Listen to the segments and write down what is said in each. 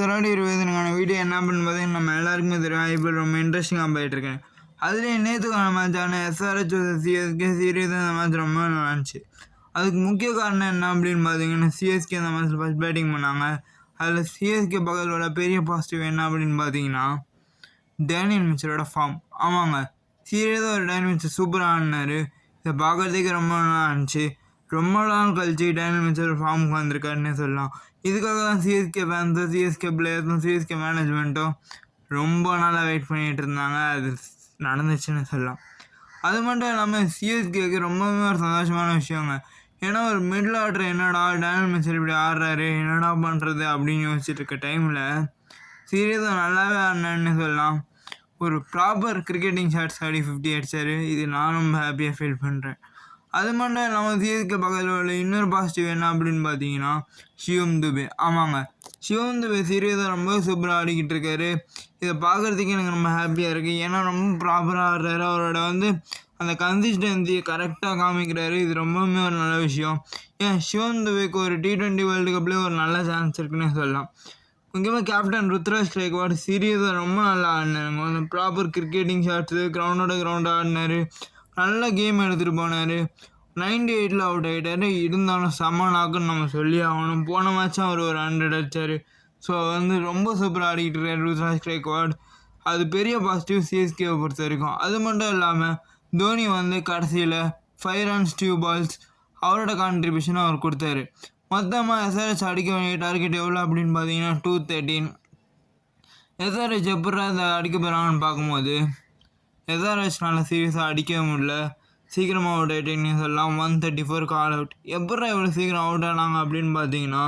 விளையாடி 20 வீடியோ என்ன பண்ணும்போது நம்ம எல்லாருக்குமே தெரியும் ஐபிஎல் ரொம்ப இன்ட்ரெஸ்டிங்காக போயிட்டுருக்கேன். அதுலேயும் நேற்றுக்கான மேட்சான எஸ்ஆர்ஹெச் சிஎஸ்கே சீரியஸ் அந்த மேட்ச் ரொம்ப நல்லா இருந்துச்சு. அதுக்கு முக்கிய காரணம் என்ன அப்படின்னு பார்த்தீங்கன்னா சிஎஸ்கே அந்த மேட்ச்சில் ஃபஸ்ட் பேட்டிங் பண்ணாங்க. அதில் சிஎஸ்கே பக்கத்தோட பெரிய பாசிட்டிவ் என்ன அப்படின்னு பார்த்தீங்கன்னா டேனியல் மிச்சரோட ஃபார்ம். ஆமாங்க, சீரியஸாக ஒரு டேனியல் மிச்சர் சூப்பராக ஆடினார். இதை பார்க்குறதுக்கு ரொம்ப நல்லா இருந்துச்சு. ரொம்ப நாள் கழிச்சு டேனியல் மிச்சர் ஃபார்முக்கு வந்திருக்காருன்னே சொல்லலாம். இதுக்காக தான் சிஎஸ்கே ஃபேன்ஸும் சிஎஸ்கே பிளேயர்ஸும் சிஎஸ்கே மேனேஜ்மெண்ட்டும் ரொம்ப நாளாக வெயிட் பண்ணிகிட்டு இருந்தாங்க. அது நடந்துச்சுன்னு சொல்லலாம். அது மட்டும் இல்லாமல் சிஎஸ்கேக்கு ரொம்பவே ஒரு சந்தோஷமான விஷயங்க. ஏன்னா ஒரு மிடில் ஆர்டர் என்னடா டேனியல் மிச்சர் இப்படி ஆடுறாரு என்னடா பண்ணுறது அப்படின்னு யோசிச்சுட்டு இருக்க டைமில் சீரியஸாக நல்லாவே ஆடினான்னு சொல்லலாம். ஒரு ப்ராப்பர் கிரிக்கெட்டிங் ஷாட்ஸ் ஆடி 50 அடித்தார். இது நான் ரொம்ப ஹாப்பியாக ஃபீல் பண்ணுறேன். அது மட்டும் இல்லாமல் சிஎஸ்கே பக்கத்தில் உள்ள இன்னொரு பாசிட்டிவ் என்ன அப்படின்னு பார்த்தீங்கன்னா சிவம் துபே. ஆமாங்க, சிவம் துபே சீரியஸாக ரொம்ப சூப்பராக ஆடிக்கிட்டு இருக்காரு. இதை பார்க்குறதுக்கு எனக்கு ரொம்ப ஹாப்பியாக இருக்குது. ஏன்னா ரொம்ப ப்ராப்பராக ஆடுறாரு. அவரோட அந்த கன்சிஸ்டன்சியை கரெக்டாக காமிக்கிறாரு. இது ரொம்பவுமே ஒரு நல்ல விஷயம். ஏன் சிவம் துபேக்கு ஒரு T20 வேர்ல்டு கப்லேயே ஒரு நல்ல சான்ஸ் இருக்குன்னே சொல்லலாம். முக்கியமாக கேப்டன் ருத்ராஜ் கேக்வாட் சீரியஸாக ரொம்ப நல்லா ஆடினார். ப்ராப்பர் கிரிக்கெட்டிங் ஷாட்ஸு கிரவுண்டாக ஆடினார். நல்ல கேம் எடுத்துகிட்டு போனார். 98 அவுட் ஆகிட்டார். இருந்தாலும் செம்ம நாக்குன்னு நம்ம சொல்லி ஆகணும். போன மேட்சும் அவர் ஒரு 100 அடித்தார். ஸோ ரொம்ப சூப்பராக ஆடிக்கிட்டு இருக்கார் ருத்ராஜ் கேக்வாட். அது பெரிய பாசிட்டிவ் சிஎஸ்கேவை பொறுத்த வரைக்கும். அது மட்டும் இல்லாமல் தோனி கடைசியில் 5 runs 2 balls அவரோட கான்ட்ரிபியூஷனை அவர் கொடுத்தாரு. மொத்தமாக எஸ்ஆர்ஹெச் அடிக்க வேண்டிய டார்கெட் எவ்வளோ அப்படின்னு பார்த்தீங்கன்னா 213. எஸ்ஆர்ஹெச் எப்படி அதை அடிக்க போகிறாங்கன்னு பார்க்கும்போது எஸ்ஆர்ஹெச்னால சீரியஸாக அடிக்கவே முடியல. சீக்கிரமாக அவுட் ஆகிட்டேன்னு சொல்லலாம். 134 கால் அவுட். எப்படா எவ்வளோ சீக்கிரம் அவுட் ஆனாங்க அப்படின்னு பார்த்தீங்கன்னா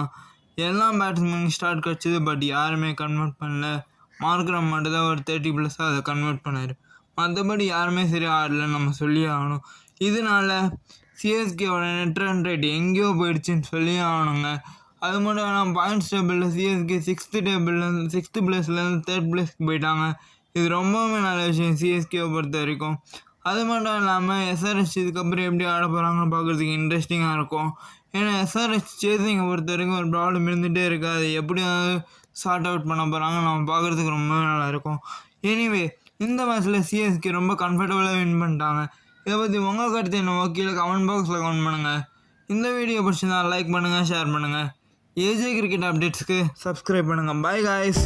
எல்லா பேட்ஸ்மேனுக்கு ஸ்டார்ட் கிடச்சிது. பட் யாருமே கன்வெர்ட் பண்ணல. மார்க்ரம் மட்டும் தான் ஒரு 30+ அதை கன்வெர்ட் பண்ணார். மற்றபடி யாருமே சரியாக ஆடலன்னு நம்ம சொல்லி ஆகணும். இதனால சிஎஸ்கேவோட நெட் ரன் ரேட் எங்கேயோ போயிடுச்சுன்னு சொல்லி ஆகணுங்க. அது மட்டும் இல்லாமல் பாயிண்ட்ஸ் டேபிளில் சிஎஸ்கே 6th பிளேஸ்லேருந்து 3rd பிளேஸ்க்கு போயிட்டாங்க. இது ரொம்பவுமே நல்ல விஷயம் சிஎஸ்கேவை பொறுத்த வரைக்கும். அது மட்டும் இல்லாமல் எஸ்ஆர்ஹெச் இதுக்கப்புறம் எப்படி ஆட போகிறாங்கன்னு பார்க்குறதுக்கு இன்ட்ரெஸ்டிங்காக இருக்கும். ஏன்னா எஸ்ஆர்ஹெச் சேசிங்கை பொறுத்த வரைக்கும் ஒரு ப்ராப்ளம் இருந்துகிட்டே இருக்குது. அதை எப்படியாவது சார்ட் அவுட் பண்ண போகிறாங்க நம்ம பார்க்குறதுக்கு ரொம்பவே நல்லாயிருக்கும். எனிவே இந்த மேட்ச்சில் சிஎஸ்கே ரொம்ப கம்ஃபர்டபுளாக வின் பண்ணிட்டாங்க. இதை பற்றி உங்கள் கருத்து என்னவோ கீழே கமெண்ட் பாக்ஸில் கமெண்ட் பண்ணுங்கள். இந்த வீடியோ பிடிச்சிருந்தா லைக் பண்ணுங்கள், ஷேர் பண்ணுங்கள். ஏஜே கிரிக்கெட் அப்டேட்ஸ்க்கு சப்ஸ்கிரைப் பண்ணுங்கள். By guys.